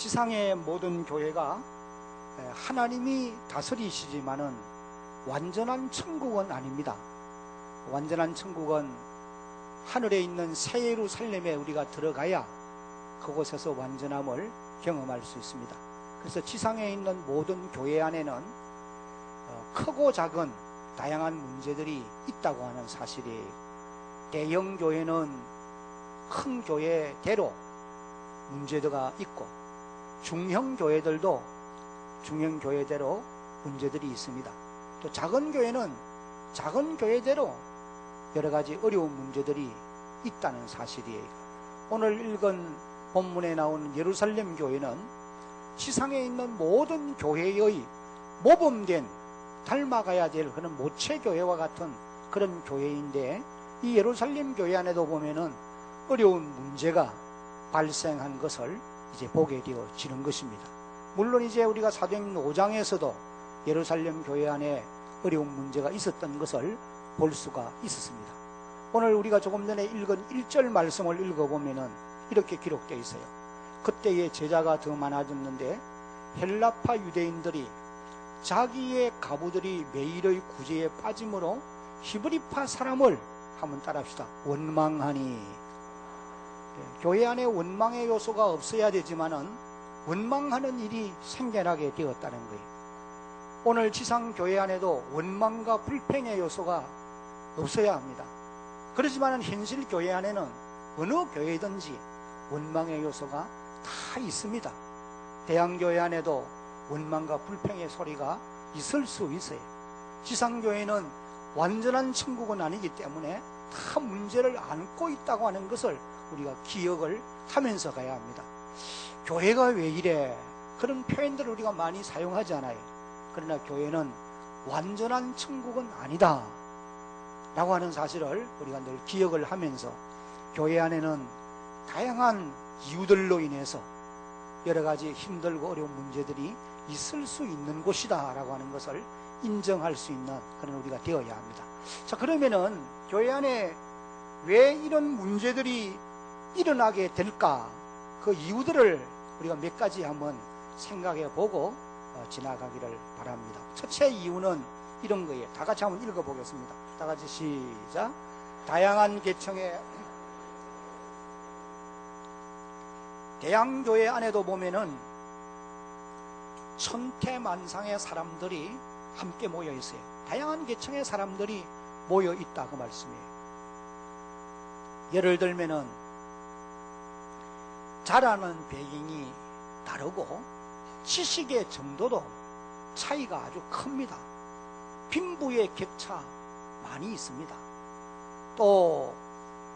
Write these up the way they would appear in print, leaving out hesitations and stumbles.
지상의 모든 교회가 하나님이 다스리시지만은 완전한 천국은 아닙니다. 완전한 천국은 하늘에 있는 새 예루살렘에 우리가 들어가야 그곳에서 완전함을 경험할 수 있습니다. 그래서 지상에 있는 모든 교회 안에는 크고 작은 다양한 문제들이 있다고 하는 사실이에요. 대형 교회는 큰 교회대로 문제가 있고, 중형 교회들도 중형 교회대로 문제들이 있습니다. 또 작은 교회는 작은 교회대로 여러 가지 어려운 문제들이 있다는 사실이에요. 오늘 읽은 본문에 나오는 예루살렘 교회는 지상에 있는 모든 교회의 모범된 닮아가야 될 그런 모체교회와 같은 그런 교회인데, 이 예루살렘 교회 안에도 보면은 어려운 문제가 발생한 것을 이제 보게 되어지는 것입니다. 물론 이제 우리가 사도행전 5장에서도 예루살렘 교회 안에 어려운 문제가 있었던 것을 볼 수가 있었습니다. 오늘 우리가 조금 전에 읽은 1절 말씀을 읽어보면은 이렇게 기록되어 있어요. 그때의 제자가 더 많아졌는데 헬라파 유대인들이 자기의 가부들이 매일의 구제에 빠짐으로 히브리파 사람을 한번 따라합시다. 원망하니. 교회 안에 원망의 요소가 없어야 되지만은 원망하는 일이 생겨나게 되었다는 거예요. 오늘 지상교회 안에도 원망과 불평의 요소가 없어야 합니다. 그렇지만은 현실 교회 안에는 어느 교회든지 원망의 요소가 다 있습니다. 대한교회 안에도 원망과 불평의 소리가 있을 수 있어요. 지상교회는 완전한 천국은 아니기 때문에 다 문제를 안고 있다고 하는 것을 우리가 기억을 하면서 가야 합니다. 교회가 왜 이래? 그런 표현들을 우리가 많이 사용하지 않아요. 그러나 교회는 완전한 천국은 아니다 라고 하는 사실을 우리가 늘 기억을 하면서, 교회 안에는 다양한 이유들로 인해서 여러 가지 힘들고 어려운 문제들이 있을 수 있는 곳이다 라고 하는 것을 인정할 수 있는 그런 우리가 되어야 합니다. 자, 그러면은 교회 안에 왜 이런 문제들이 일어나게 될까? 그 이유들을 우리가 몇 가지 한번 생각해 보고 지나가기를 바랍니다. 첫째 이유는 이런 거예요. 다 같이 한번 읽어보겠습니다. 다 같이 시작. 다양한 계층의 대양교회 안에도 보면은 천태만상의 사람들이 함께 모여 있어요. 다양한 계층의 사람들이 모여 있다 그 말씀이에요. 예를 들면은 자라는 배경이 다르고 지식의 정도도 차이가 아주 큽니다. 빈부의 격차 많이 있습니다. 또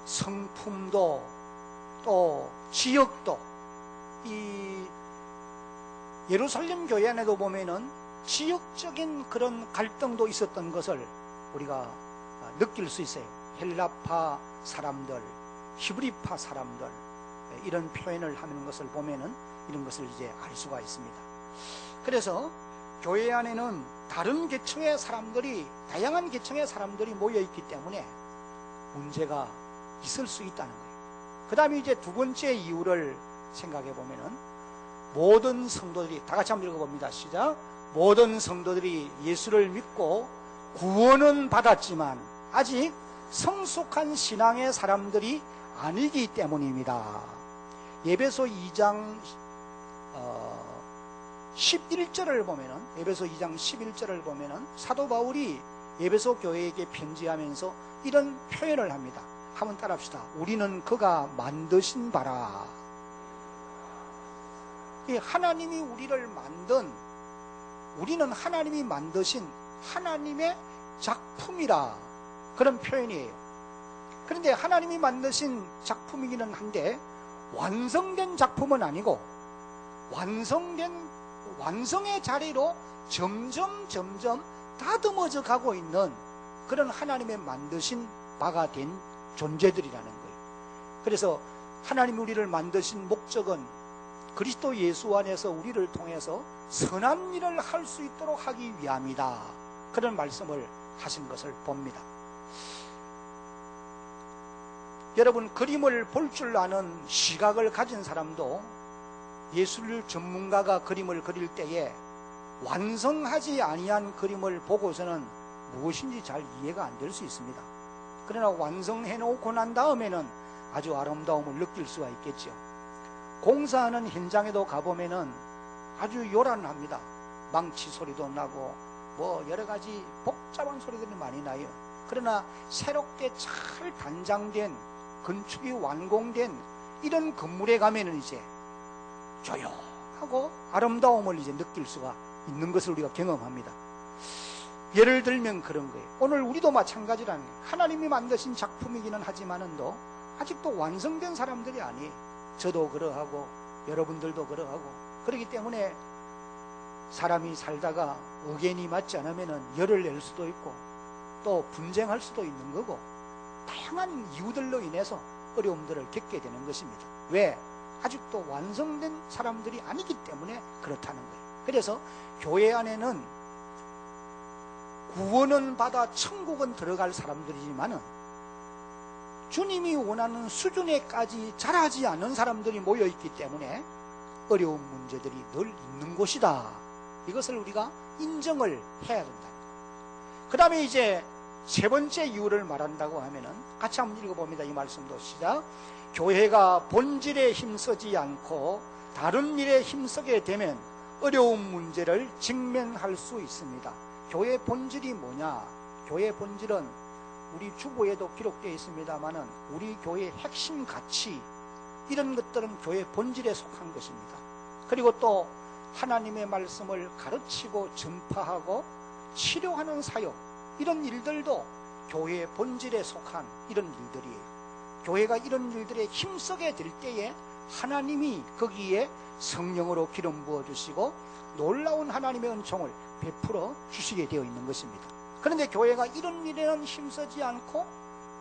성품도 또 지역도, 이 예루살렘 교회 안에도 보면은 지역적인 그런 갈등도 있었던 것을 우리가 느낄 수 있어요. 헬라파 사람들, 히브리파 사람들, 이런 표현을 하는 것을 보면은 이런 것을 이제 알 수가 있습니다. 그래서 교회 안에는 다른 계층의 사람들이, 다양한 계층의 사람들이 모여 있기 때문에 문제가 있을 수 있다는 거예요. 그 다음에 이제 두 번째 이유를 생각해 보면은 모든 성도들이, 다 같이 한번 읽어봅니다. 시작. 모든 성도들이 예수를 믿고 구원은 받았지만 아직 성숙한 신앙의 사람들이 아니기 때문입니다. 에베소 2장 11절을 보면은, 에베소 2장 11절을 보면은 사도 바울이 에베소 교회에게 편지하면서 이런 표현을 합니다. 한번 따라합시다. 우리는 그가 만드신 바라. 하나님이 우리를 만든, 우리는 하나님이 만드신 하나님의 작품이라, 그런 표현이에요. 그런데 하나님이 만드신 작품이기는 한데 완성된 작품은 아니고, 완성의 자리로 점점 다듬어져 가고 있는 그런 하나님의 만드신 바가 된 존재들이라는 거예요. 그래서 하나님이 우리를 만드신 목적은 그리스도 예수 안에서 우리를 통해서 선한 일을 할 수 있도록 하기 위함이다, 그런 말씀을 하신 것을 봅니다. 여러분, 그림을 볼 줄 아는 시각을 가진 사람도 예술 전문가가 그림을 그릴 때에 완성하지 아니한 그림을 보고서는 무엇인지 잘 이해가 안 될 수 있습니다. 그러나 완성해 놓고 난 다음에는 아주 아름다움을 느낄 수가 있겠죠. 공사하는 현장에도 가보면은 아주 요란합니다. 망치 소리도 나고 뭐 여러 가지 복잡한 소리들이 많이 나요. 그러나 새롭게 잘 단장된, 건축이 완공된 이런 건물에 가면은 이제 조용하고 아름다움을 이제 느낄 수가 있는 것을 우리가 경험합니다. 예를 들면 그런 거예요. 오늘 우리도 마찬가지라는 거예요. 하나님이 만드신 작품이기는 하지만은도 아직도 완성된 사람들이 아니에요. 저도 그러하고 여러분들도 그러하고. 그렇기 때문에 사람이 살다가 의견이 맞지 않으면 열을 낼 수도 있고 또 분쟁할 수도 있는 거고 다양한 이유들로 인해서 어려움들을 겪게 되는 것입니다. 왜? 아직도 완성된 사람들이 아니기 때문에 그렇다는 거예요. 그래서 교회 안에는 구원은 받아 천국은 들어갈 사람들이지만은 주님이 원하는 수준에까지 자라지 않은 사람들이 모여있기 때문에 어려운 문제들이 늘 있는 곳이다. 이것을 우리가 인정을 해야 된다. 그 다음에 이제 세 번째 이유를 말한다고 하면은 같이 한번 읽어봅니다. 이 말씀도 시작. 교회가 본질에 힘쓰지 않고 다른 일에 힘쓰게 되면 어려운 문제를 직면할 수 있습니다. 교회의 본질이 뭐냐? 교회의 본질은 우리 주보에도 기록되어 있습니다만은 우리 교회의 핵심 가치, 이런 것들은 교회의 본질에 속한 것입니다. 그리고 또 하나님의 말씀을 가르치고 전파하고 치료하는 사역, 이런 일들도 교회의 본질에 속한 이런 일들이에요. 교회가 이런 일들에 힘쓰게 될 때에 하나님이 거기에 성령으로 기름 부어주시고 놀라운 하나님의 은총을 베풀어 주시게 되어 있는 것입니다. 그런데 교회가 이런 일에는 힘쓰지 않고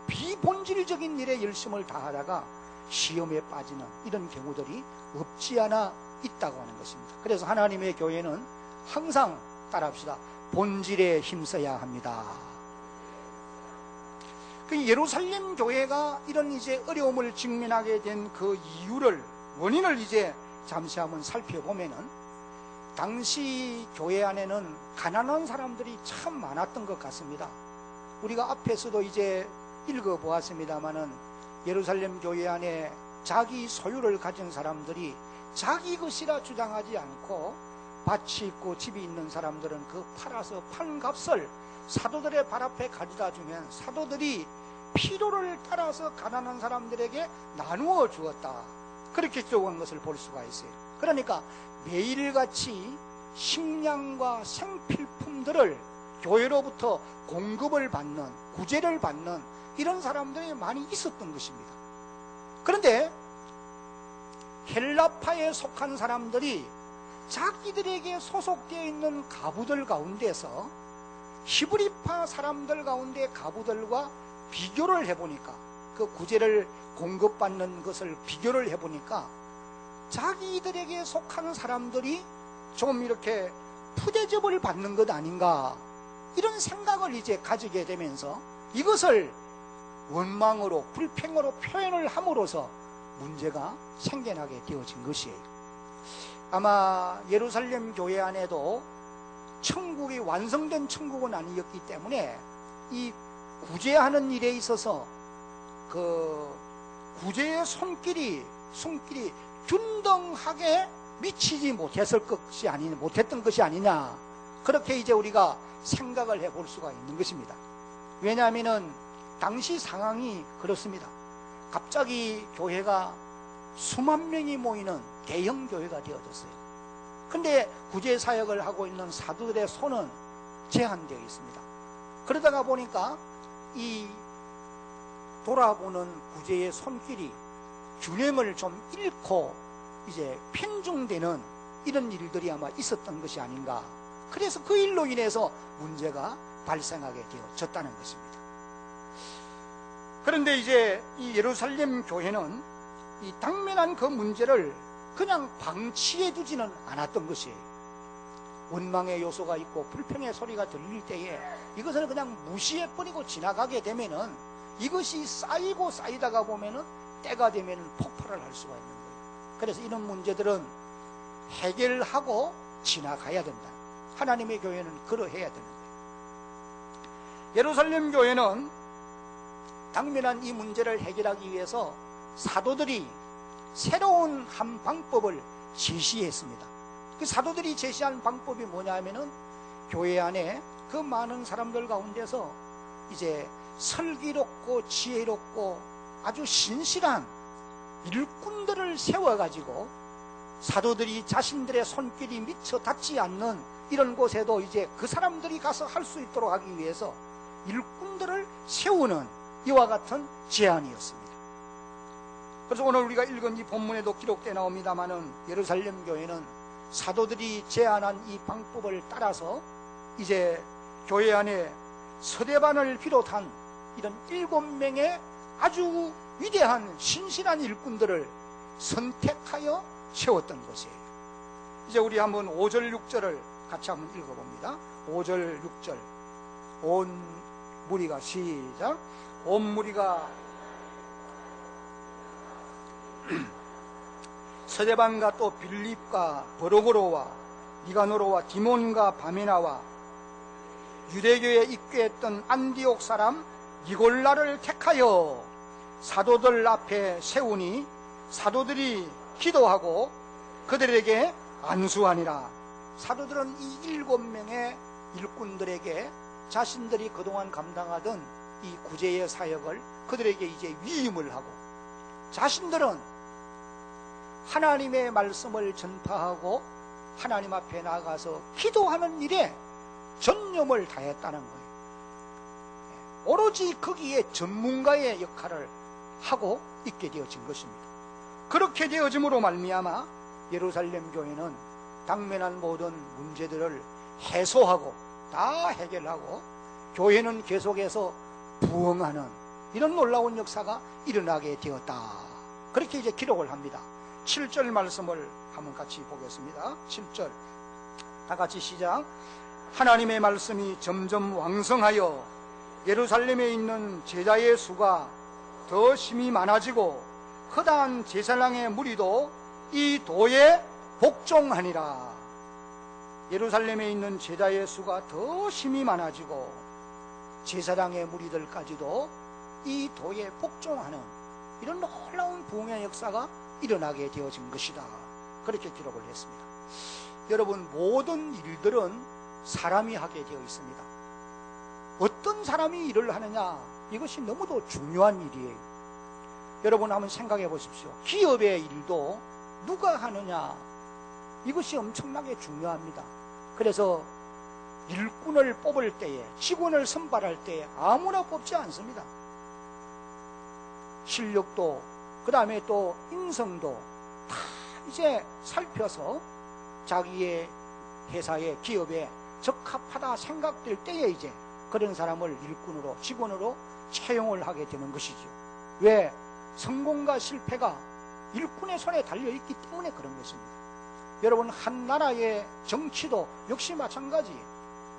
비본질적인 일에 열심을 다하다가 시험에 빠지는 이런 경우들이 없지 않아 있다고 하는 것입니다. 그래서 하나님의 교회는 항상 따라합시다. 본질에 힘써야 합니다. 그 예루살렘 교회가 이런 이제 어려움을 직면하게 된 그 이유를, 원인을 이제 잠시 한번 살펴보면은 당시 교회 안에는 가난한 사람들이 참 많았던 것 같습니다. 우리가 앞에서도 이제 읽어보았습니다마는 예루살렘 교회 안에 자기 소유를 가진 사람들이 자기 것이라 주장하지 않고 밭이 있고 집이 있는 사람들은 그 팔아서 판 값을 사도들의 발 앞에 가져다 주면 사도들이 필요를 따라서 가난한 사람들에게 나누어 주었다. 그렇게 기록한 것을 볼 수가 있어요. 그러니까 매일같이 식량과 생필품들을 교회로부터 공급을 받는, 구제를 받는 이런 사람들이 많이 있었던 것입니다. 그런데 헬라파에 속한 사람들이 자기들에게 소속되어 있는 가부들 가운데서 히브리파 사람들 가운데 가부들과 비교를 해보니까, 그 구제를 공급받는 것을 비교를 해보니까 자기들에게 속한 사람들이 좀 이렇게 푸대접을 받는 것 아닌가, 이런 생각을 이제 가지게 되면서 이것을 원망으로, 불평으로 표현을 함으로써 문제가 생겨나게 되어진 것이에요. 아마 예루살렘 교회 안에도 천국이 완성된 천국은 아니었기 때문에 이 구제하는 일에 있어서 그 구제의 손길이 균등하게 미치지 못했던 것이 아니냐, 그렇게 이제 우리가 생각을 해볼 수가 있는 것입니다. 왜냐하면은 당시 상황이 그렇습니다. 갑자기 교회가 수만 명이 모이는 대형 교회가 되어졌어요. 근데 구제 사역을 하고 있는 사도들의 손은 제한되어 있습니다. 그러다가 보니까 이 돌아보는 구제의 손길이 균형을 좀 잃고 이제 편중되는 이런 일들이 아마 있었던 것이 아닌가. 그래서 그 일로 인해서 문제가 발생하게 되어졌다는 것입니다. 그런데 이제 이 예루살렘 교회는 이 당면한 그 문제를 그냥 방치해 두지는 않았던 것이에요. 원망의 요소가 있고 불평의 소리가 들릴 때에 이것을 그냥 무시해버리고 지나가게 되면은 이것이 쌓이고 쌓이다가 보면은 때가 되면은 폭발을 할 수가 있는 거예요. 그래서 이런 문제들은 해결하고 지나가야 된다. 하나님의 교회는 그러해야 되는 거예요. 예루살렘 교회는 당면한 이 문제를 해결하기 위해서 사도들이 새로운 한 방법을 제시했습니다. 그 사도들이 제시한 방법이 뭐냐 하면은 교회 안에 그 많은 사람들 가운데서 이제 슬기롭고 지혜롭고 아주 신실한 일꾼들을 세워가지고 사도들이 자신들의 손길이 미쳐 닿지 않는 이런 곳에도 이제 그 사람들이 가서 할 수 있도록 하기 위해서 일꾼들을 세우는 이와 같은 제안이었습니다. 그래서 오늘 우리가 읽은 이 본문에도 기록되어 나옵니다마는 예루살렘 교회는 사도들이 제안한 이 방법을 따라서 이제 교회 안에 서대반을 비롯한 이런 7명의 아주 위대한 신실한 일꾼들을 선택하여 세웠던 것이에요. 이제 우리 한번 5절 6절을 같이 한번 읽어봅니다. 5절 6절. 온 무리가 시작. 온 무리가 서대반과 또 빌립과 버로고로와 니가노로와 디몬과 바메나와 유대교에 입교했던 안디옥 사람 니골라를 택하여 사도들 앞에 세우니 사도들이 기도하고 그들에게 안수하니라. 사도들은 이 7명의 일꾼들에게 자신들이 그동안 감당하던 이 구제의 사역을 그들에게 이제 위임을 하고, 자신들은 하나님의 말씀을 전파하고 하나님 앞에 나가서 기도하는 일에 전념을 다했다는 거예요. 오로지 거기에 전문가의 역할을 하고 있게 되어진 것입니다. 그렇게 되어짐으로 말미암아 예루살렘 교회는 당면한 모든 문제들을 해소하고 다 해결하고 교회는 계속해서 부흥하는 이런 놀라운 역사가 일어나게 되었다. 그렇게 이제 기록을 합니다. 7절 말씀을 한번 같이 보겠습니다. 7절 다 같이 시작. 하나님의 말씀이 점점 왕성하여 예루살렘에 있는 제자의 수가 더 심히 많아지고 허다한 제사장의 무리도 이 도에 복종하니라. 예루살렘에 있는 제자의 수가 더 심히 많아지고 제사장의 무리들까지도 이 도에 복종하는 이런 놀라운 부흥의 역사가 일어나게 되어진 것이다. 그렇게 기록을 했습니다. 여러분, 모든 일들은 사람이 하게 되어 있습니다. 어떤 사람이 일을 하느냐, 이것이 너무도 중요한 일이에요. 여러분 한번 생각해 보십시오. 기업의 일도 누가 하느냐, 이것이 엄청나게 중요합니다. 그래서 일꾼을 뽑을 때에, 직원을 선발할 때에 아무나 뽑지 않습니다. 실력도, 그 다음에 또 인성도 다 이제 살펴서 자기의 회사에, 기업에 적합하다 생각될 때에 이제 그런 사람을 일꾼으로, 직원으로 채용을 하게 되는 것이죠. 왜? 성공과 실패가 일꾼의 손에 달려있기 때문에 그런 것입니다. 여러분, 한 나라의 정치도 역시 마찬가지.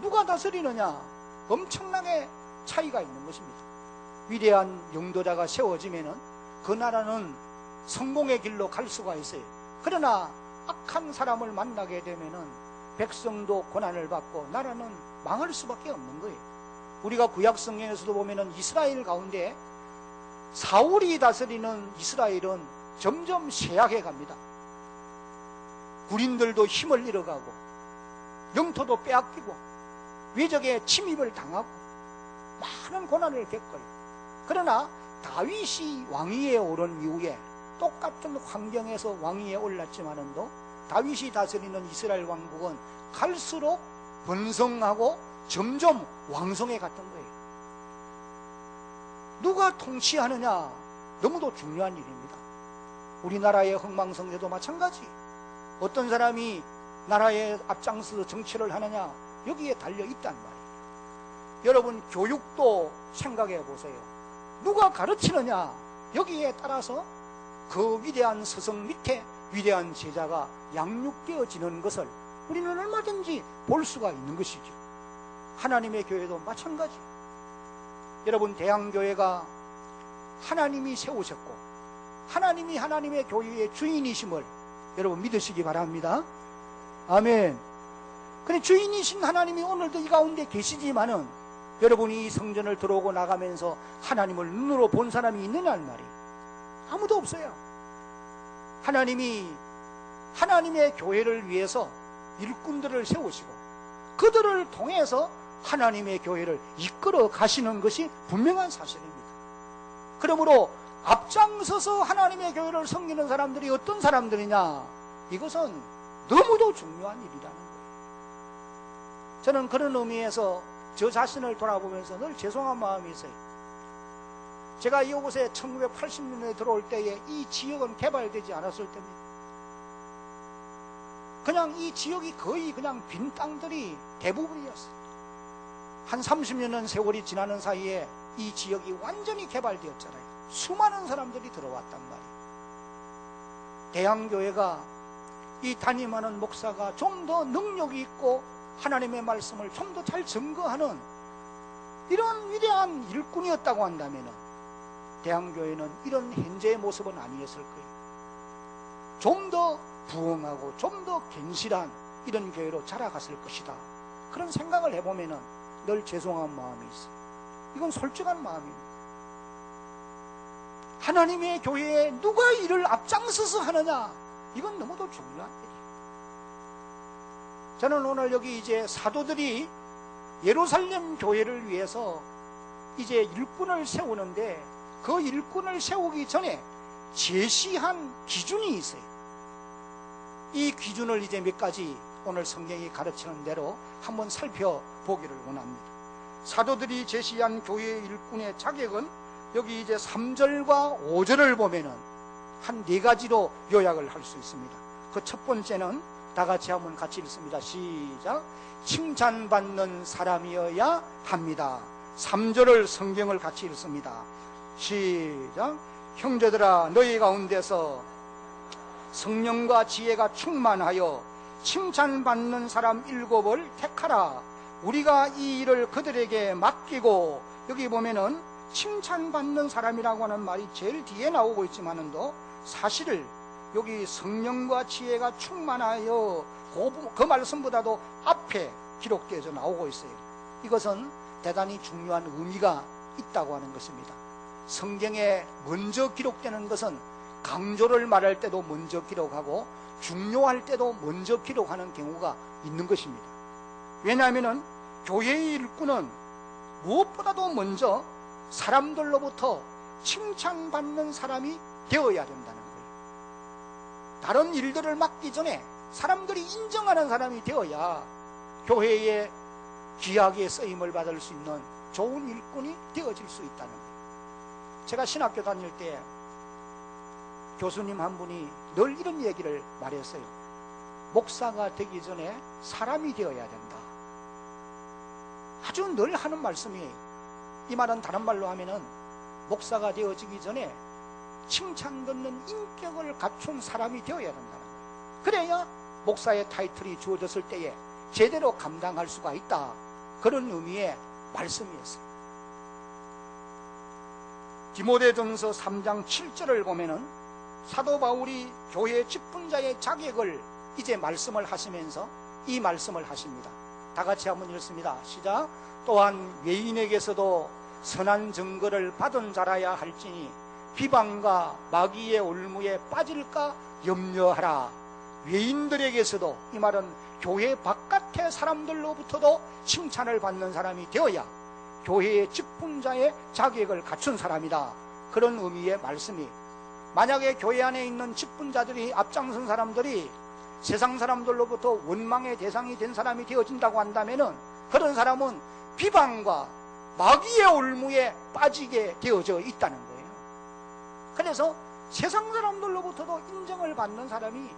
누가 다스리느냐, 엄청나게 차이가 있는 것입니다. 위대한 영도자가 세워지면은 그 나라는 성공의 길로 갈 수가 있어요. 그러나 악한 사람을 만나게 되면은 백성도 고난을 받고 나라는 망할 수밖에 없는 거예요. 우리가 구약 성경에서도 보면은 이스라엘 가운데 사울이 다스리는 이스라엘은 점점 쇠약해 갑니다. 군인들도 힘을 잃어가고 영토도 빼앗기고 외적의 침입을 당하고 많은 고난을 겪어요. 그러나 다윗이 왕위에 오른 이후에 똑같은 환경에서 왕위에 올랐지만은도 다윗이 다스리는 이스라엘 왕국은 갈수록 번성하고 점점 왕성해 갔던 거예요. 누가 통치하느냐, 너무도 중요한 일입니다. 우리나라의 흥망성쇠도 마찬가지. 어떤 사람이 나라의 앞장서서 정치를 하느냐, 여기에 달려있단 말이에요. 여러분, 교육도 생각해 보세요. 누가 가르치느냐, 여기에 따라서 그 위대한 스승 밑에 위대한 제자가 양육되어지는 것을 우리는 얼마든지 볼 수가 있는 것이죠. 하나님의 교회도 마찬가지. 여러분, 대한교회가 하나님이 세우셨고 하나님이 하나님의 교회의 주인이심을 여러분 믿으시기 바랍니다. 아멘. 그래 주인이신 하나님이 오늘도 이 가운데 계시지만은 여러분이 이 성전을 들어오고 나가면서 하나님을 눈으로 본 사람이 있느냐는 말이에요. 아무도 없어요. 하나님이 하나님의 교회를 위해서 일꾼들을 세우시고 그들을 통해서 하나님의 교회를 이끌어 가시는 것이 분명한 사실입니다. 그러므로 앞장서서 하나님의 교회를 섬기는 사람들이 어떤 사람들이냐, 이것은 너무도 중요한 일이라는 거예요. 저는 그런 의미에서 저 자신을 돌아보면서 늘 죄송한 마음이 있어요. 제가 이곳에 1980년에 들어올 때에 이 지역은 개발되지 않았을 때입니다. 그냥 이 지역이 거의 그냥 빈 땅들이 대부분이었어요. 한 30년은 세월이 지나는 사이에 이 지역이 완전히 개발되었잖아요. 수많은 사람들이 들어왔단 말이에요. 대양교회가 이 담임하는 목사가 좀 더 능력이 있고 하나님의 말씀을 좀 더 잘 증거하는 이런 위대한 일꾼이었다고 한다면 대양교회는 이런 현재의 모습은 아니었을 거예요. 좀 더 부흥하고 좀 더 견실한 이런 교회로 자라갔을 것이다. 그런 생각을 해보면 늘 죄송한 마음이 있어요. 이건 솔직한 마음입니다. 하나님의 교회에 누가 이를 앞장서서 하느냐, 이건 너무도 중요한 일이에요. 저는 오늘 여기 이제 사도들이 예루살렘 교회를 위해서 이제 일꾼을 세우는데 그 일꾼을 세우기 전에 제시한 기준이 있어요. 이 기준을 이제 몇 가지 오늘 성경이 가르치는 대로 한번 살펴보기를 원합니다. 사도들이 제시한 교회의 일꾼의 자격은 여기 이제 3절과 5절을 보면은 한 4가지로 요약을 할 수 있습니다. 그 첫 번째는 다 같이 한번 같이 읽습니다. 시작. 칭찬받는 사람이어야 합니다. 3절을 성경을 같이 읽습니다. 시작. 형제들아 너희 가운데서 성령과 지혜가 충만하여 칭찬받는 사람 7을 택하라. 우리가 이 일을 그들에게 맡기고, 여기 보면은 칭찬받는 사람이라고 하는 말이 제일 뒤에 나오고 있지만은도 사실 여기 성령과 지혜가 충만하여 그 말씀보다도 앞에 기록되어져 나오고 있어요. 이것은 대단히 중요한 의미가 있다고 하는 것입니다. 성경에 먼저 기록되는 것은 강조를 말할 때도 먼저 기록하고 중요할 때도 먼저 기록하는 경우가 있는 것입니다. 왜냐하면 교회의 일꾼은 무엇보다도 먼저 사람들로부터 칭찬받는 사람이 되어야 된다는 거예요. 다른 일들을 맡기 전에 사람들이 인정하는 사람이 되어야 교회에 귀하게 쓰임을 받을 수 있는 좋은 일꾼이 되어질 수 있다는 거예요. 제가 신학교 다닐 때 교수님 한 분이 늘 이런 얘기를 말했어요. 목사가 되기 전에 사람이 되어야 된다. 아주 늘 하는 말씀이에요. 이 말은 다른 말로 하면은 목사가 되어지기 전에 칭찬 듣는 인격을 갖춘 사람이 되어야 된다는 거예요. 그래야 목사의 타이틀이 주어졌을 때에 제대로 감당할 수가 있다. 그런 의미의 말씀이었어요. 디모데전서 3장 7절을 보면은 사도 바울이 교회 직분자의 자격을 이제 말씀을 하시면서 이 말씀을 하십니다. 다 같이 한번 읽습니다. 시작. 또한 외인에게서도 선한 증거를 받은 자라야 할지니 비방과 마귀의 올무에 빠질까 염려하라. 외인들에게서도, 이 말은 교회 바깥의 사람들로부터도 칭찬을 받는 사람이 되어야 교회의 직분자의 자격을 갖춘 사람이다. 그런 의미의 말씀이, 만약에 교회 안에 있는 직분자들이 앞장선 사람들이 세상 사람들로부터 원망의 대상이 된 사람이 되어진다고 한다면은 그런 사람은 비방과 마귀의 올무에 빠지게 되어져 있다는 거예요. 그래서 세상 사람들로부터도 인정을 받는 사람이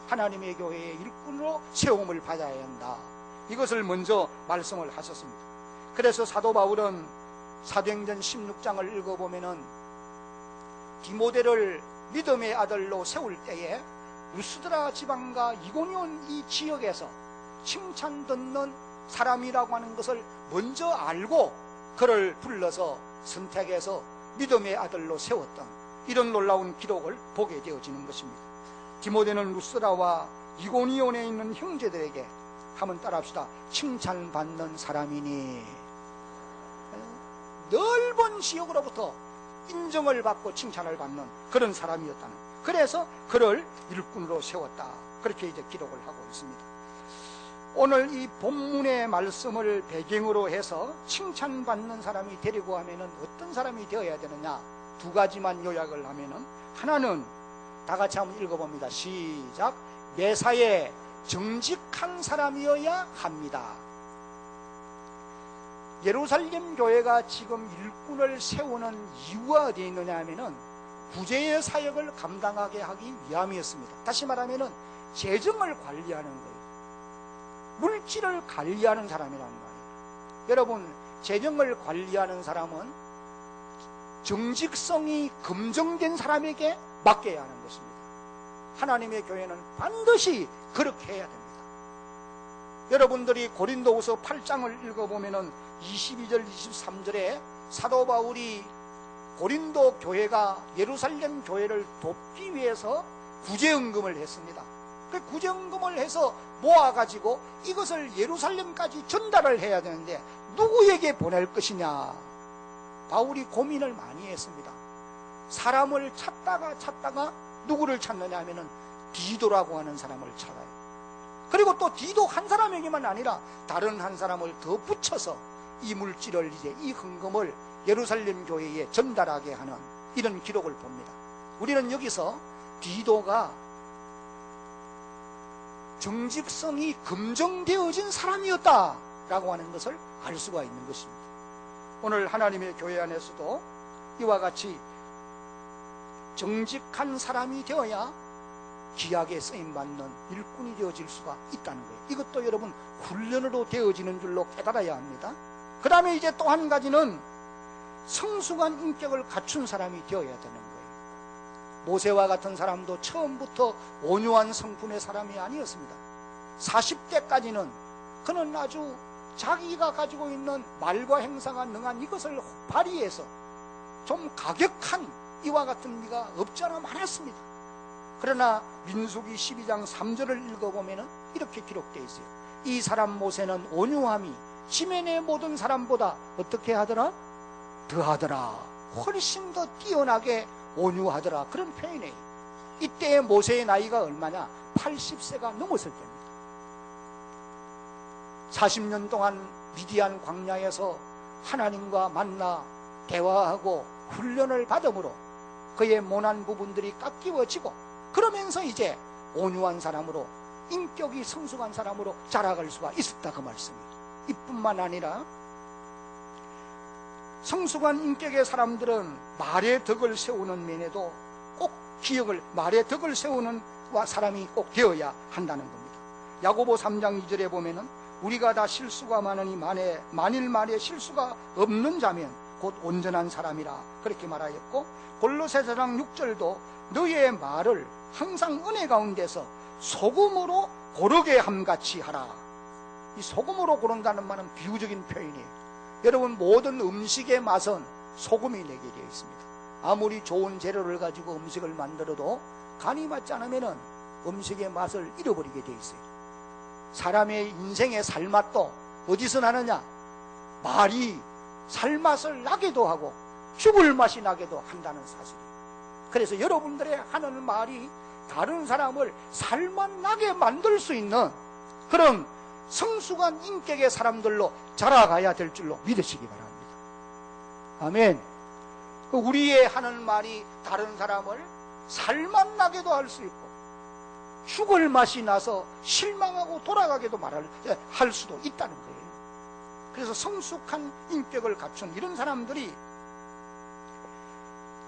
하나님의 교회의 일꾼으로 세움을 받아야 한다. 이것을 먼저 말씀을 하셨습니다. 그래서 사도 바울은 사도행전 16장을 읽어보면은 디모데를 믿음의 아들로 세울 때에 루스드라 지방과 이고니온 이 지역에서 칭찬 듣는 사람이라고 하는 것을 먼저 알고 그를 불러서 선택해서 믿음의 아들로 세웠던 이런 놀라운 기록을 보게 되어지는 것입니다. 디모데는 루스라와 이고니온에 있는 형제들에게 한번 따라합시다. 칭찬받는 사람이니, 넓은 지역으로부터 인정을 받고 칭찬을 받는 그런 사람이었다는, 그래서 그를 일꾼으로 세웠다, 그렇게 이제 기록을 하고 있습니다. 오늘 이 본문의 말씀을 배경으로 해서 칭찬받는 사람이 되려고 하면은 어떤 사람이 되어야 되느냐, 두 가지만 요약을 하면은, 하나는 다 같이 한번 읽어봅니다. 시작. 매사에 정직한 사람이어야 합니다. 예루살렘 교회가 지금 일꾼을 세우는 이유가 어디에 있느냐 하면은 구제의 사역을 감당하게 하기 위함이었습니다. 다시 말하면은 재정을 관리하는 거예요. 물질을 관리하는 사람이란 말이에요. 여러분, 재정을 관리하는 사람은 정직성이 검증된 사람에게 맡겨야 하는 것입니다. 하나님의 교회는 반드시 그렇게 해야 됩니다. 여러분들이 고린도후서 8장을 읽어보면은 22절 23절에 사도 바울이 고린도 교회가 예루살렘 교회를 돕기 위해서 구제헌금을 했습니다. 그 구제헌금을 해서 모아가지고 이것을 예루살렘까지 전달을 해야 되는데 누구에게 보낼 것이냐, 바울이 고민을 많이 했습니다. 사람을 찾다가 누구를 찾느냐 하면은 디도라고 하는 사람을 찾아요. 그리고 또 디도 한 사람에게만 아니라 다른 한 사람을 더 붙여서 이 물질을, 이제 이 헌금을 예루살렘 교회에 전달하게 하는 이런 기록을 봅니다. 우리는 여기서 디도가 정직성이 검증되어진 사람이었다라고 하는 것을 알 수가 있는 것입니다. 오늘 하나님의 교회 안에서도 이와 같이 정직한 사람이 되어야 귀하게 쓰임받는 일꾼이 되어질 수가 있다는 거예요. 이것도 여러분 훈련으로 되어지는 줄로 깨달아야 합니다. 그 다음에 이제 또 한 가지는 성숙한 인격을 갖춘 사람이 되어야 되는 거예요. 모세와 같은 사람도 처음부터 온유한 성품의 사람이 아니었습니다. 40대까지는 그는 아주 자기가 가지고 있는 말과 행사가 능한 이것을 발휘해서 좀 가격한 이와 같은 미가 없지 않아 많았습니다. 그러나 민수기 12장 3절을 읽어보면 이렇게 기록되어 있어요. 이 사람 모세는 온유함이 지면의 모든 사람보다 어떻게 하더라? 더하더라. 훨씬 더 뛰어나게 온유하더라. 그런 표현이에요. 이때의 모세의 나이가 얼마냐? 80세가 넘었을 때입니다. 40년 동안 미디안 광야에서 하나님과 만나 대화하고 훈련을 받음으로 그의 모난 부분들이 깎이워지고, 그러면서 이제 온유한 사람으로, 인격이 성숙한 사람으로 자라갈 수가 있었다, 그 말씀이에요. 이뿐만 아니라 성숙한 인격의 사람들은 말의 덕을 세우는 면에도 꼭 기억을, 말의 덕을 세우는 사람이 꼭 되어야 한다는 겁니다. 야고보 3장 2절에 보면은 우리가 다 실수가 많으니 만일 말에 실수가 없는 자면 곧 온전한 사람이라 그렇게 말하였고, 골로새 4장 6절도 너의 말을 항상 은혜 가운데서 소금으로 고르게 함같이 하라. 이 소금으로 고른다는 말은 비유적인 표현이에요. 여러분, 모든 음식의 맛은 소금이 내게 되어 있습니다. 아무리 좋은 재료를 가지고 음식을 만들어도 간이 맞지 않으면 음식의 맛을 잃어버리게 되어 있어요. 사람의 인생의 살맛도 어디서 나느냐? 말이 살맛을 나게도 하고 죽을 맛이 나게도 한다는 사실이에요. 그래서 여러분들의 하는 말이 다른 사람을 살맛 나게 만들 수 있는 그런 성숙한 인격의 사람들로 자라가야 될 줄로 믿으시기 바랍니다. 아멘. 우리의 하는 말이 다른 사람을 살맛 나게도 할 수 있고 죽을 맛이 나서 실망하고 돌아가게도 할 수도 있다는 거예요. 그래서 성숙한 인격을 갖춘 이런 사람들이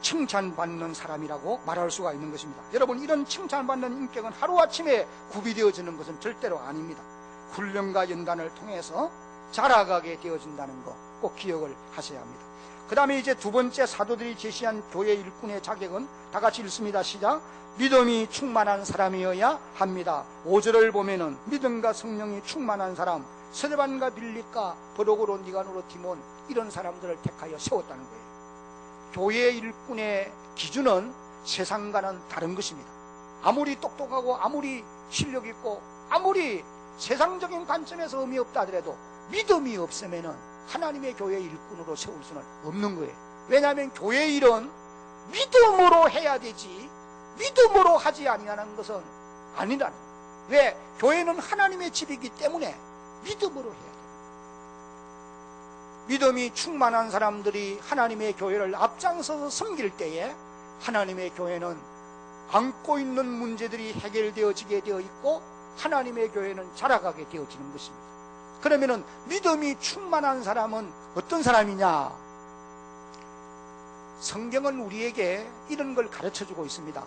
칭찬받는 사람이라고 말할 수가 있는 것입니다. 여러분, 이런 칭찬받는 인격은 하루아침에 구비되어지는 것은 절대로 아닙니다. 훈련과 연단을 통해서 자라가게 되어진다는 거 꼭 기억을 하셔야 합니다. 그 다음에 이제 두 번째 사도들이 제시한 교회 일꾼의 자격은 다 같이 읽습니다. 시작. 믿음이 충만한 사람이어야 합니다. 5절을 보면은 믿음과 성령이 충만한 사람, 스데반과 빌립과 버로고로 니가노로 디몬, 이런 사람들을 택하여 세웠다는 거예요. 교회 일꾼의 기준은 세상과는 다른 것입니다. 아무리 똑똑하고 아무리 실력 있고 아무리 세상적인 관점에서 의미 없다 하더라도 믿음이 없으면은 하나님의 교회 일꾼으로 세울 수는 없는 거예요. 왜냐하면 교회 일은 믿음으로 해야 되지 믿음으로 하지 아니하는 것은 아니라는 거예요. 왜? 교회는 하나님의 집이기 때문에 믿음으로 해야 돼요. 믿음이 충만한 사람들이 하나님의 교회를 앞장서서 섬길 때에 하나님의 교회는 안고 있는 문제들이 해결되어지게 되어 있고 하나님의 교회는 자라가게 되어지는 것입니다. 그러면은 믿음이 충만한 사람은 어떤 사람이냐? 성경은 우리에게 이런 걸 가르쳐주고 있습니다.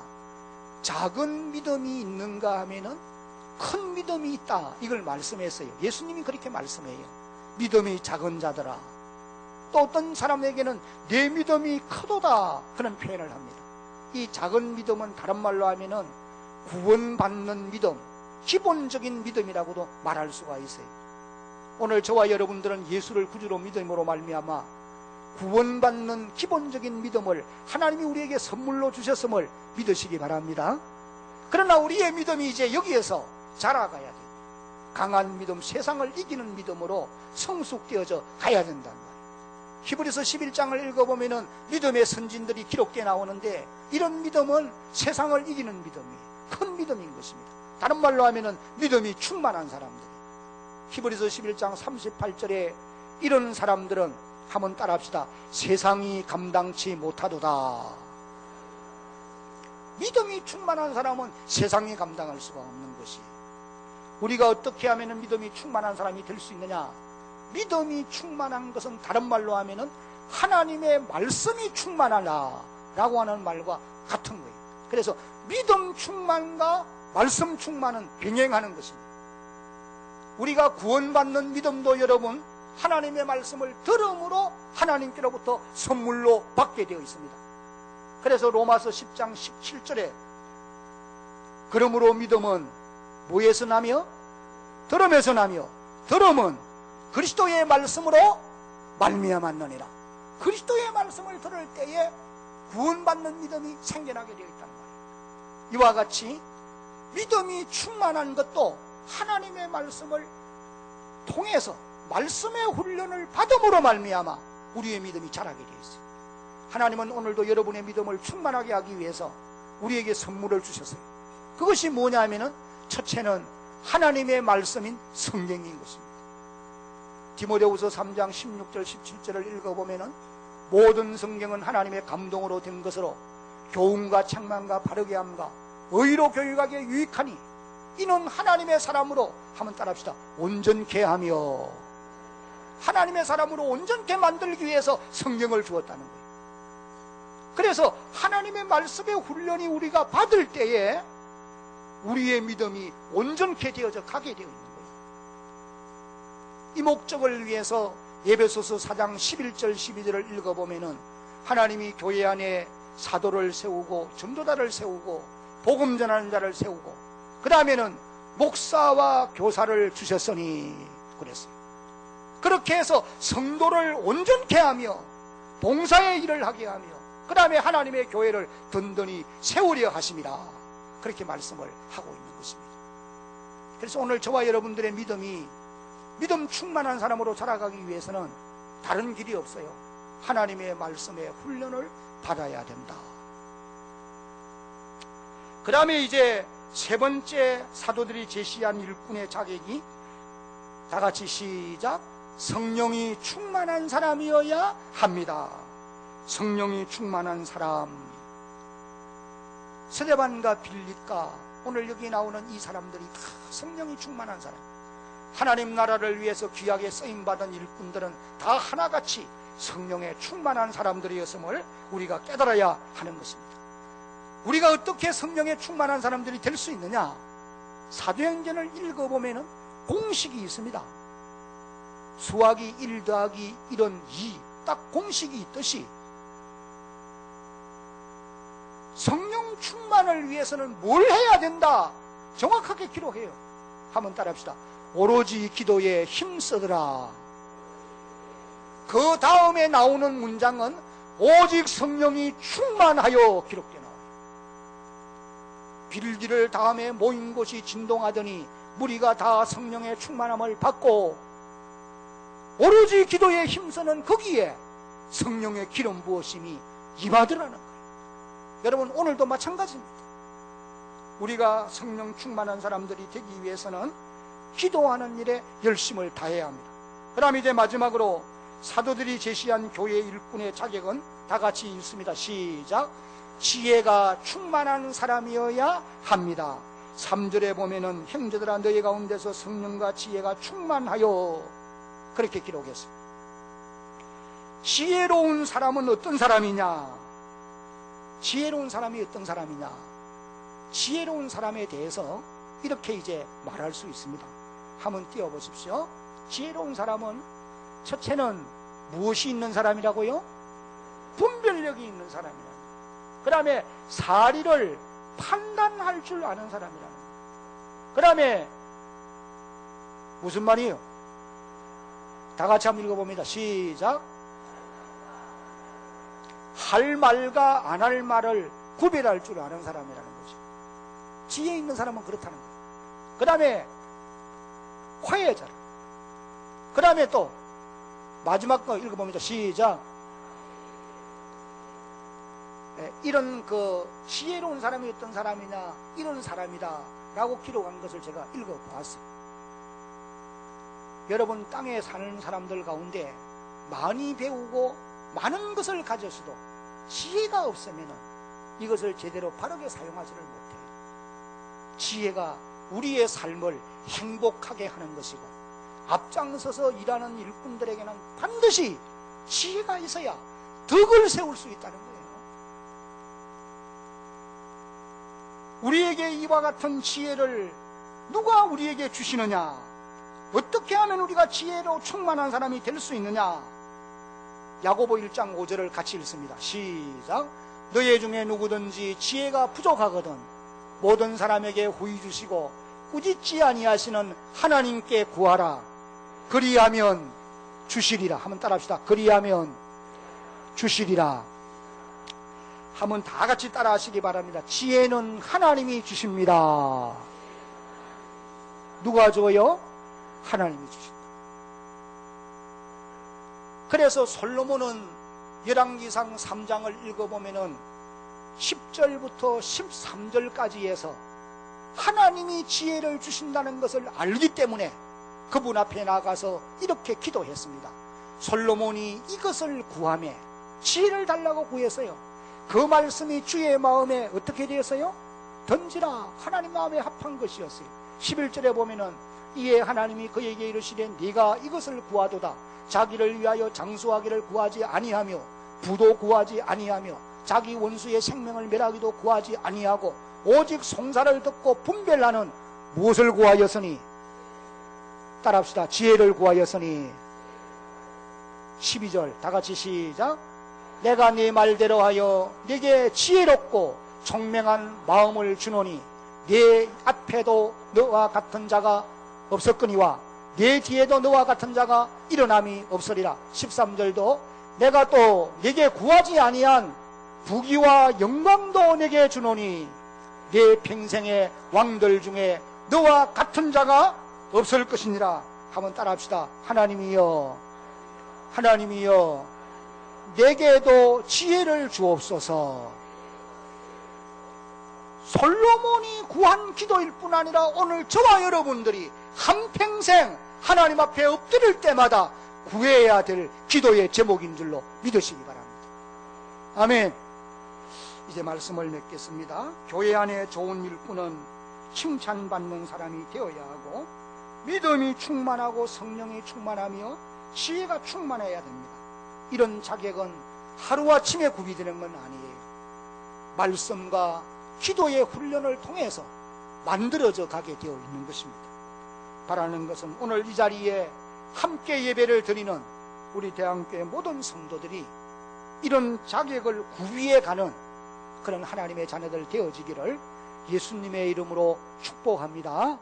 작은 믿음이 있는가 하면은 큰 믿음이 있다, 이걸 말씀했어요. 예수님이 그렇게 말씀해요. 믿음이 작은 자들아. 또 어떤 사람에게는 내 믿음이 크도다, 그런 표현을 합니다. 이 작은 믿음은 다른 말로 하면은 구원받는 믿음, 기본적인 믿음이라고도 말할 수가 있어요. 오늘 저와 여러분들은 예수를 구주로 믿음으로 말미암아 구원받는 기본적인 믿음을 하나님이 우리에게 선물로 주셨음을 믿으시기 바랍니다. 그러나 우리의 믿음이 이제 여기에서 자라가야 돼요. 강한 믿음, 세상을 이기는 믿음으로 성숙되어져 가야 된단 말이에요. 히브리서 11장을 읽어보면은 믿음의 선진들이 기록되어 나오는데 이런 믿음은 세상을 이기는 믿음이에요. 큰 믿음인 것입니다. 다른 말로 하면은 믿음이 충만한 사람들. 히브리서 11장 38절에 이런 사람들은 한번 따라합시다. 세상이 감당치 못하도다. 믿음이 충만한 사람은 세상이 감당할 수가 없는 것이. 우리가 어떻게 하면 믿음이 충만한 사람이 될 수 있느냐? 믿음이 충만한 것은 다른 말로 하면은 하나님의 말씀이 충만하다 라고 하는 말과 같은 거예요. 그래서 믿음 충만과 말씀 충만은 병행하는 것입니다. 우리가 구원받는 믿음도 여러분 하나님의 말씀을 들음으로 하나님께로부터 선물로 받게 되어 있습니다. 그래서 로마서 10장 17절에 그러므로 믿음은 뭐에서 나며? 들음에서 나며 들음은 그리스도의 말씀으로 말미암았느니라. 그리스도의 말씀을 들을 때에 구원받는 믿음이 생겨나게 되어 있다는 말이에요. 이와 같이 믿음이 충만한 것도 하나님의 말씀을 통해서 말씀의 훈련을 받음으로 말미암아 우리의 믿음이 자라게 되어 있어요. 하나님은 오늘도 여러분의 믿음을 충만하게 하기 위해서 우리에게 선물을 주셨어요. 그것이 뭐냐면은 첫째는 하나님의 말씀인 성경인 것입니다. 디모데후서 3장 16절 17절을 읽어보면은 모든 성경은 하나님의 감동으로 된 것으로 교훈과 책망과 바르게 함과 의로 교육하기에 유익하니 이는 하나님의 사람으로 한번 따라합시다. 온전케 하며 하나님의 사람으로 온전케 만들기 위해서 성경을 주었다는 거예요. 그래서 하나님의 말씀의 훈련이 우리가 받을 때에 우리의 믿음이 온전케 되어져 가게 되어 있는 거예요. 이 목적을 위해서 에베소서 4장 11절 12절을 읽어보면은 하나님이 교회 안에 사도를 세우고 전도자를 세우고 복음 전하는 자를 세우고 그 다음에는 목사와 교사를 주셨으니 그랬어요. 그렇게 해서 성도를 온전케 하며 봉사의 일을 하게 하며 그 다음에 하나님의 교회를 든든히 세우려 하심이라 그렇게 말씀을 하고 있는 것입니다. 그래서 오늘 저와 여러분들의 믿음이 믿음 충만한 사람으로 자라가기 위해서는 다른 길이 없어요. 하나님의 말씀의 훈련을 받아야 된다. 그 다음에 이제 세 번째 사도들이 제시한 일꾼의 자격이 다 같이 시작. 성령이 충만한 사람이어야 합니다. 성령이 충만한 사람. 스데반과 빌립과 오늘 여기 나오는 이 사람들이 다 성령이 충만한 사람. 하나님 나라를 위해서 귀하게 쓰임받은 일꾼들은 다 하나같이 성령에 충만한 사람들이었음을 우리가 깨달아야 하는 것입니다. 우리가 어떻게 성령에 충만한 사람들이 될 수 있느냐? 사도행전을 읽어보면 공식이 있습니다. 수학이 1 더하기 1은 2, 딱 공식이 있듯이 성령 충만을 위해서는 뭘 해야 된다? 정확하게 기록해요. 한번 따라합시다. 오로지 기도에 힘쓰더라. 그 다음에 나오는 문장은 오직 성령이 충만하여 기록되어 나와요. 빌기를 다음에 모인 곳이 진동하더니 무리가 다 성령의 충만함을 받고 오로지 기도에 힘쓰는 거기에 성령의 기름 부으심이 임하더라는 거예요. 여러분, 오늘도 마찬가지입니다. 우리가 성령 충만한 사람들이 되기 위해서는 기도하는 일에 열심을 다해야 합니다. 그 다음 이제 마지막으로 사도들이 제시한 교회 일꾼의 자격은 다 같이 읽습니다. 시작. 지혜가 충만한 사람이어야 합니다. 3절에 보면은 형제들아 너희 가운데서 성령과 지혜가 충만하여 그렇게 기록했습니다. 지혜로운 사람은 어떤 사람이냐? 지혜로운 사람이 어떤 사람이냐? 지혜로운 사람에 대해서 이렇게 이제 말할 수 있습니다. 한번 띄워보십시오. 지혜로운 사람은 첫째는 무엇이 있는 사람이라고요? 분별력이 있는 사람이라는. 그 다음에 사리를 판단할 줄 아는 사람이라는 거예요. 그 다음에 무슨 말이에요? 다 같이 한번 읽어봅니다. 시작. 할 말과 안 할 말을 구별할 줄 아는 사람이라는 거죠. 지혜 있는 사람은 그렇다는 거예요. 그 다음에 화해자라. 그 다음에 또 마지막 거 읽어봅니다. 시작. 이런 그 지혜로운 사람이 어떤 사람이냐, 이런 사람이다 라고 기록한 것을 제가 읽어보았어요. 여러분, 땅에 사는 사람들 가운데 많이 배우고 많은 것을 가졌어도 지혜가 없으면 이것을 제대로 바르게 사용하지를 못해요. 지혜가 우리의 삶을 행복하게 하는 것이고, 앞장서서 일하는 일꾼들에게는 반드시 지혜가 있어야 덕을 세울 수 있다는 거예요. 우리에게 이와 같은 지혜를 누가 우리에게 주시느냐? 어떻게 하면 우리가 지혜로 충만한 사람이 될 수 있느냐? 야고보 1장 5절을 같이 읽습니다. 시작. 너희 중에 누구든지 지혜가 부족하거든 모든 사람에게 후히 주시고 꾸짖지 아니하시는 하나님께 구하라. 그리하면 주시리라. 한번 따라합시다. 그리하면 주시리라. 한번 다 같이 따라하시기 바랍니다. 지혜는 하나님이 주십니다. 누가 줘요? 하나님이 주신다. 그래서 솔로몬은 열왕기상 3장을 읽어보면은 10절부터 13절까지 해서 하나님이 지혜를 주신다는 것을 알기 때문에 그분 앞에 나가서 이렇게 기도했습니다. 솔로몬이 이것을 구하며 지혜를 달라고 구했어요. 그 말씀이 주의 마음에 어떻게 되었어요? 던지라. 하나님 마음에 합한 것이었어요. 11절에 보면은 이에 하나님이 그에게 이르시되 네가 이것을 구하도다. 자기를 위하여 장수하기를 구하지 아니하며 부도 구하지 아니하며 자기 원수의 생명을 멸하기도 구하지 아니하고 오직 송사를 듣고 분별하는 무엇을 구하였으니? 따라합시다. 지혜를 구하였으니. 12절 다 같이 시작. 내가 네 말대로 하여 네게 지혜롭고 총명한 마음을 주노니 네 앞에도 너와 같은 자가 없었거니와 네 뒤에도 너와 같은 자가 일어남이 없으리라. 13절도 내가 또 네게 구하지 아니한 부귀와 영광도 네게 주노니 네 평생의 왕들 중에 너와 같은 자가 없을 것이니라. 한번 따라합시다. 하나님이여, 하나님이여, 내게도 지혜를 주옵소서. 솔로몬이 구한 기도일 뿐 아니라 오늘 저와 여러분들이 한평생 하나님 앞에 엎드릴 때마다 구해야 될 기도의 제목인 줄로 믿으시기 바랍니다. 아멘. 이제 말씀을 맺겠습니다. 교회 안에 좋은 일꾼은 칭찬받는 사람이 되어야 하고 믿음이 충만하고 성령이 충만하며 지혜가 충만해야 됩니다. 이런 자격은 하루아침에 구비되는 건 아니에요. 말씀과 기도의 훈련을 통해서 만들어져 가게 되어 있는 것입니다. 바라는 것은 오늘 이 자리에 함께 예배를 드리는 우리 대한교회 모든 성도들이 이런 자격을 구비해 가는 그런 하나님의 자녀들 되어지기를 예수님의 이름으로 축복합니다.